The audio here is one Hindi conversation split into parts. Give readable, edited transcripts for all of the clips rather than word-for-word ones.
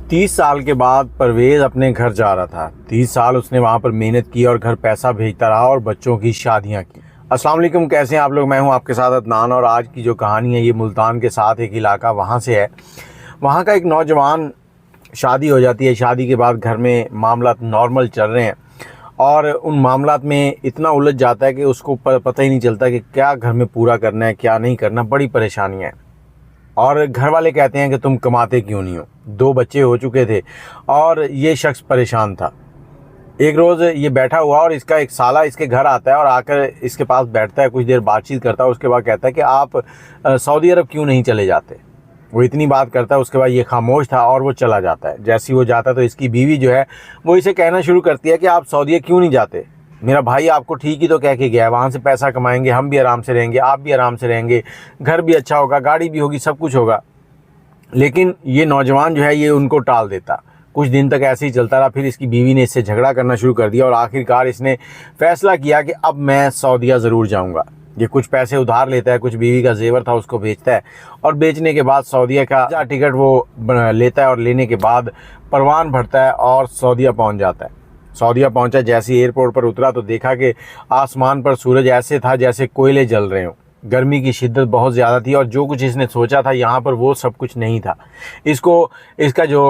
30 साल के बाद परवेज़ अपने घर जा रहा था। 30 साल उसने वहाँ पर मेहनत की और घर पैसा भेजता रहा और बच्चों की शादियाँ की। अस्सलाम वालेकुम, कैसे हैं आप लोग। मैं हूँ आपके साथ अदनान और आज की जो कहानी है ये मुल्तान के साथ एक इलाका वहाँ से है। वहाँ का एक नौजवान, शादी हो जाती है। शादी के बाद घर में मामलात नॉर्मल चल रहे हैं और उन मामलात में इतना उलझ जाता है कि उसको पता ही नहीं चलता कि क्या घर में पूरा करना है, क्या नहीं करना। बड़ी परेशानियाँ हैं और घर वाले कहते हैं कि तुम कमाते क्यों नहीं हो। 2 बच्चे हो चुके थे और ये शख्स परेशान था। एक रोज़ ये बैठा हुआ और इसका एक साला इसके घर आता है और आकर इसके पास बैठता है, कुछ देर बातचीत करता है। उसके बाद कहता है कि आप सऊदी अरब क्यों नहीं चले जाते। वो इतनी बात करता है, उसके बाद ये खामोश था और वो चला जाता है। जैसे ही वो जाता है तो इसकी बीवी जो है वो इसे कहना शुरू करती है कि आप सऊदी क्यों नहीं जाते। मेरा भाई आपको ठीक ही तो कह के गया है, वहाँ से पैसा कमाएंगे, हम भी आराम से रहेंगे, आप भी आराम से रहेंगे, घर भी अच्छा होगा, गाड़ी भी होगी, सब कुछ होगा। लेकिन ये नौजवान जो है ये उनको टाल देता। कुछ दिन तक ऐसे ही चलता रहा। फिर इसकी बीवी ने इससे झगड़ा करना शुरू कर दिया और आखिरकार इसने फ़ैसला किया कि अब मैं सऊदीया ज़रूर जाऊंगा। ये कुछ पैसे उधार लेता है, कुछ बीवी का जेवर था उसको बेचता है और बेचने के बाद सऊदीया का टिकट वो लेता है और लेने के बाद परवान भरता है और सऊदीया पहुंच जाता है। सऊदीया पहुंचा, जैसे एयरपोर्ट पर उतरा तो देखा कि आसमान पर सूरज ऐसे था जैसे कोयले जल रहे हों। गर्मी की शिद्दत बहुत ज़्यादा थी और जो कुछ इसने सोचा था यहाँ पर वो सब कुछ नहीं था। इसका जो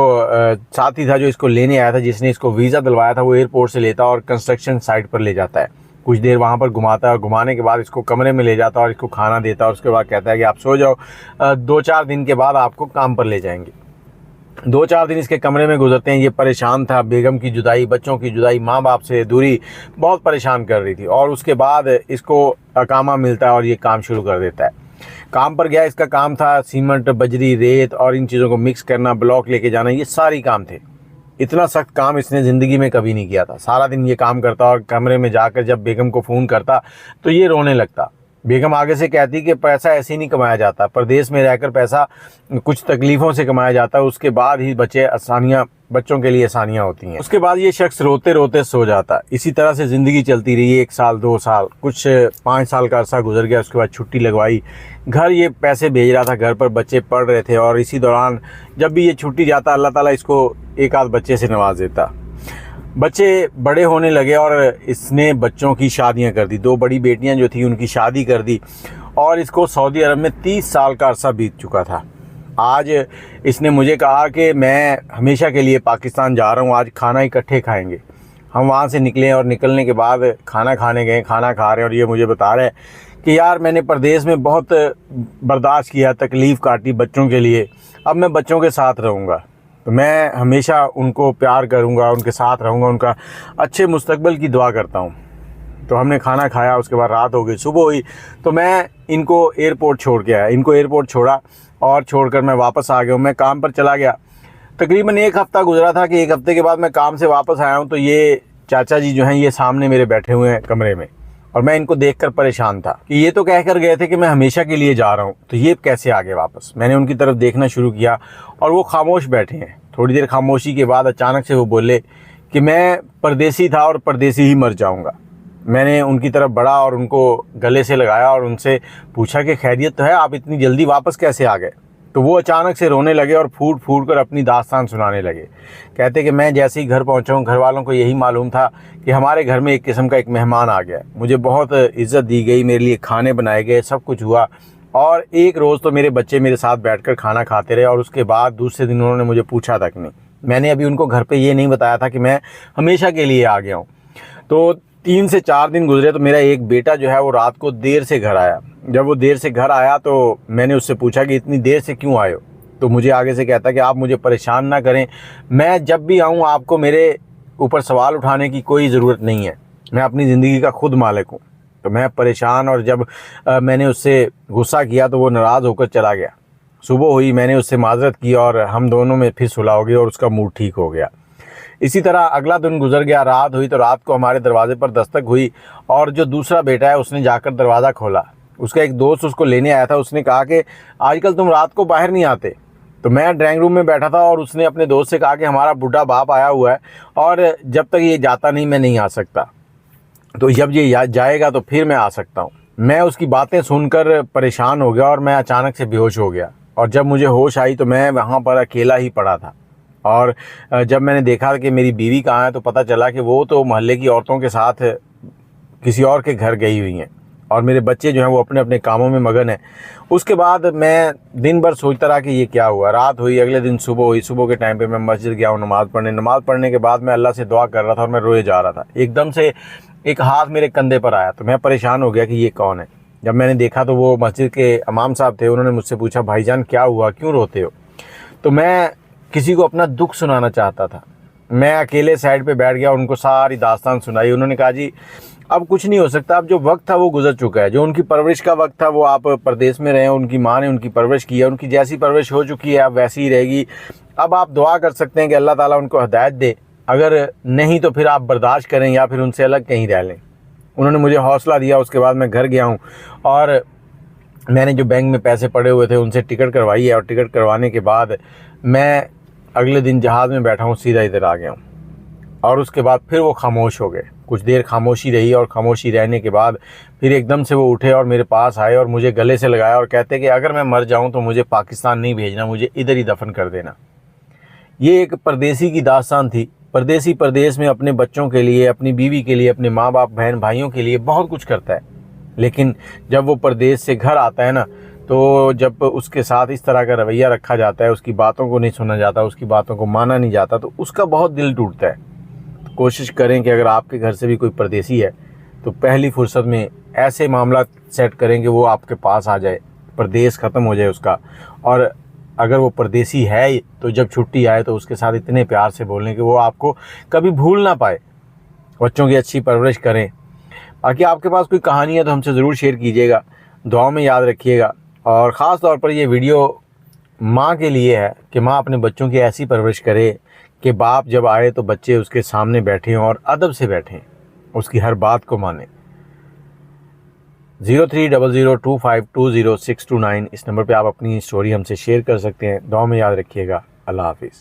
साथी था जो इसको लेने आया था, जिसने इसको वीज़ा दिलवाया था, वो एयरपोर्ट से लेता और कंस्ट्रक्शन साइट पर ले जाता है। कुछ देर वहाँ पर घुमाता है और घुमाने के बाद इसको कमरे में ले जाता है और इसको खाना देता है और उसके बाद कहता है कि आप सो जाओ, 2-4 दिन के बाद आपको काम पर ले जाएंगे। 2-4 दिन इसके कमरे में गुजरते हैं। ये परेशान था, बेगम की जुदाई, बच्चों की जुदाई, माँ बाप से दूरी बहुत परेशान कर रही थी। और उसके बाद इसको अकामा मिलता है और ये काम शुरू कर देता है। काम पर गया, इसका काम था सीमेंट, बजरी, रेत और इन चीज़ों को मिक्स करना, ब्लॉक लेके जाना, ये सारी काम थे। इतना सख्त काम इसने ज़िंदगी में कभी नहीं किया था। सारा दिन ये काम करता और कमरे में जाकर जब बेगम को फ़ोन करता तो ये रोने लगता। बेगम आगे से कहती कि पैसा ऐसे ही नहीं कमाया जाता, परदेश में रहकर पैसा कुछ तकलीफ़ों से कमाया जाता है, उसके बाद ही बच्चों के लिए आसानियाँ होती हैं। उसके बाद ये शख्स रोते रोते सो जाता। इसी तरह से ज़िंदगी चलती रही। 1 साल, 2 साल, कुछ 5 साल का अरसा गुजर गया। उसके बाद छुट्टी लगवाई, घर ये पैसे भेज रहा था, घर पर बच्चे पढ़ रहे थे और इसी दौरान जब भी ये छुट्टी जाता अल्लाह ताला इसको एक आध बच्चे से नवाज देता। बच्चे बड़े होने लगे और इसने बच्चों की शादियां कर दी। 2 बड़ी बेटियां जो थी उनकी शादी कर दी और इसको सऊदी अरब में 30 साल का अरसा बीत चुका था। आज इसने मुझे कहा कि मैं हमेशा के लिए पाकिस्तान जा रहा हूं, आज खाना इकट्ठे खाएंगे। हम वहां से निकले और निकलने के बाद खाना खाने गए, खाना खा रहे हैं और ये मुझे बता रहे हैं कि यार मैंने परदेश में बहुत बर्दाश्त किया, तकलीफ़ काटी बच्चों के लिए, अब मैं बच्चों के साथ रहूँगा, तो मैं हमेशा उनको प्यार करूंगा, उनके साथ रहूंगा, उनका अच्छे मुस्तकबिल की दुआ करता हूं। तो हमने खाना खाया, उसके बाद रात हो गई, सुबह हुई तो मैं इनको एयरपोर्ट छोड़ के आया। इनको एयरपोर्ट छोड़ा और छोड़कर मैं वापस आ गया हूँ। मैं काम पर चला गया। तकरीबन 1 हफ़्ता गुजरा था कि 1 हफ़्ते के बाद मैं काम से वापस आया हूँ तो ये चाचा जी जो हैं ये सामने मेरे बैठे हुए हैं कमरे में और मैं इनको देखकर परेशान था कि ये तो कह कर गए थे कि मैं हमेशा के लिए जा रहा हूँ, तो ये कैसे आ गए वापस। मैंने उनकी तरफ देखना शुरू किया और वो खामोश बैठे हैं। थोड़ी देर खामोशी के बाद अचानक से वो बोले कि मैं परदेसी था और परदेसी ही मर जाऊँगा। मैंने उनकी तरफ बढ़ा और उनको गले से लगाया और उनसे पूछा कि खैरियत तो है, आप इतनी जल्दी वापस कैसे आ गए। तो वो अचानक से रोने लगे और फूट फूट कर अपनी दास्तान सुनाने लगे। कहते कि मैं जैसे ही घर पहुंचा हूं, घर वालों को यही मालूम था कि हमारे घर में एक किस्म का एक मेहमान आ गया। मुझे बहुत इज़्ज़त दी गई, मेरे लिए खाने बनाए गए, सब कुछ हुआ और एक रोज़ तो मेरे बच्चे मेरे साथ बैठकर खाना खाते रहे और उसके बाद दूसरे दिन उन्होंने मुझे पूछा तक नहीं। मैंने अभी उनको घर पर ये नहीं बताया था कि मैं हमेशा के लिए आ गया हूँ। तो 3 से 4 दिन गुजरे तो मेरा एक बेटा जो है वो रात को देर से घर आया। जब वो देर से घर आया तो मैंने उससे पूछा कि इतनी देर से क्यों आए हो। तो मुझे आगे से कहता कि आप मुझे परेशान ना करें, मैं जब भी आऊँ आपको मेरे ऊपर सवाल उठाने की कोई ज़रूरत नहीं है, मैं अपनी ज़िंदगी का खुद मालिक हूँ। तो मैं परेशान और जब मैंने उससे गुस्सा किया तो वो नाराज़ होकर चला गया। सुबह हुई, मैंने उससे माज़रत की और हम दोनों में फिर सुलह हो गई और उसका मूड ठीक हो गया। इसी तरह अगला दिन गुजर गया। रात हुई तो रात को हमारे दरवाज़े पर दस्तक हुई और जो दूसरा बेटा है उसने जाकर दरवाज़ा खोला। उसका एक दोस्त उसको लेने आया था। उसने कहा कि आजकल तुम रात को बाहर नहीं आते। तो मैं ड्राइंग रूम में बैठा था और उसने अपने दोस्त से कहा कि हमारा बूढ़ा बाप आया हुआ है और जब तक ये जाता नहीं मैं नहीं आ सकता, तो जब ये जाएगा तो फिर मैं आ सकता हूँ। मैं उसकी बातें सुनकर परेशान हो गया और मैं अचानक से बेहोश हो गया और जब मुझे होश आई तो मैं वहाँ पर अकेला ही पड़ा था। और जब मैंने देखा कि मेरी बीवी कहाँ है तो पता चला कि वो तो मोहल्ले की औरतों के साथ किसी और के घर गई हुई हैं और मेरे बच्चे जो हैं वो अपने अपने कामों में मगन हैं। उसके बाद मैं दिन भर सोचता रहा कि ये क्या हुआ। रात हुई, अगले दिन सुबह हुई। सुबह के टाइम पे मैं मस्जिद गया हूँ नमाज़ पढ़ने के बाद मैं अल्लाह से दुआ कर रहा था और मैं रोए जा रहा था। एकदम से एक हाथ मेरे कंधे पर आया तो मैं परेशान हो गया कि ये कौन है। जब मैंने देखा तो वो मस्जिद के इमाम साहब थे। उन्होंने मुझसे पूछा, भाईजान क्या हुआ, क्यों रोते हो? तो मैं किसी को अपना दुख सुनाना चाहता था। मैं अकेले साइड पे बैठ गया, उनको सारी दास्तान सुनाई। उन्होंने कहा, जी अब कुछ नहीं हो सकता, अब जो वक्त था वो गुजर चुका है। जो उनकी परवरिश का वक्त था वो आप परदेश में रहे, उनकी माँ ने उनकी परवरिश की है, उनकी जैसी परवरिश हो चुकी है अब वैसी ही रहेगी। अब आप दुआ कर सकते हैं कि अल्लाह ताला उनको हिदायत दे, अगर नहीं तो फिर आप बर्दाश्त करें या फिर उनसे अलग कहीं रह लें। उन्होंने मुझे हौसला दिया। उसके बाद मैं घर गया हूँ और मैंने जो बैंक में पैसे पड़े हुए थे उनसे टिकट करवाई है और टिकट करवाने के बाद मैं अगले दिन जहाज़ में बैठा हूँ, सीधा इधर आ गया हूँ। और उसके बाद फिर वो खामोश हो गए। कुछ देर खामोशी रही और खामोशी रहने के बाद फिर एकदम से वो उठे और मेरे पास आए और मुझे गले से लगाया और कहते कि अगर मैं मर जाऊँ तो मुझे पाकिस्तान नहीं भेजना, मुझे इधर ही दफन कर देना। ये एक परदेसी की दास्तान थी। परदेसी परदेश में अपने बच्चों के लिए, अपनी बीवी के लिए, अपने माँ बाप बहन भाइयों के लिए बहुत कुछ करता है, लेकिन जब वो परदेश से घर आता है ना, तो जब उसके साथ इस तरह का रवैया रखा जाता है, उसकी बातों को नहीं सुना जाता, उसकी बातों को माना नहीं जाता, तो उसका बहुत दिल टूटता है। तो कोशिश करें कि अगर आपके घर से भी कोई परदेसी है तो पहली फुर्सत में ऐसे मामला सेट करें कि वो आपके पास आ जाए, परदेश ख़त्म हो जाए उसका। और अगर वो परदेसी है तो जब छुट्टी आए तो उसके साथ इतने प्यार से बोलें कि वो आपको कभी भूल ना पाए। बच्चों की अच्छी परवरिश करें। बाकी आपके पास कोई कहानी है तो हमसे ज़रूर शेयर कीजिएगा, दुआओं में याद रखिएगा। और ख़ास तौर पर ये वीडियो माँ के लिए है कि माँ अपने बच्चों की ऐसी परवरिश करे कि बाप जब आए तो बच्चे उसके सामने बैठें और अदब से बैठें, उसकी हर बात को मानें। 0300252069 इस नंबर पे आप अपनी स्टोरी हमसे शेयर कर सकते हैं। दुआ में याद रखिएगा। अल्लाह हाफिज़।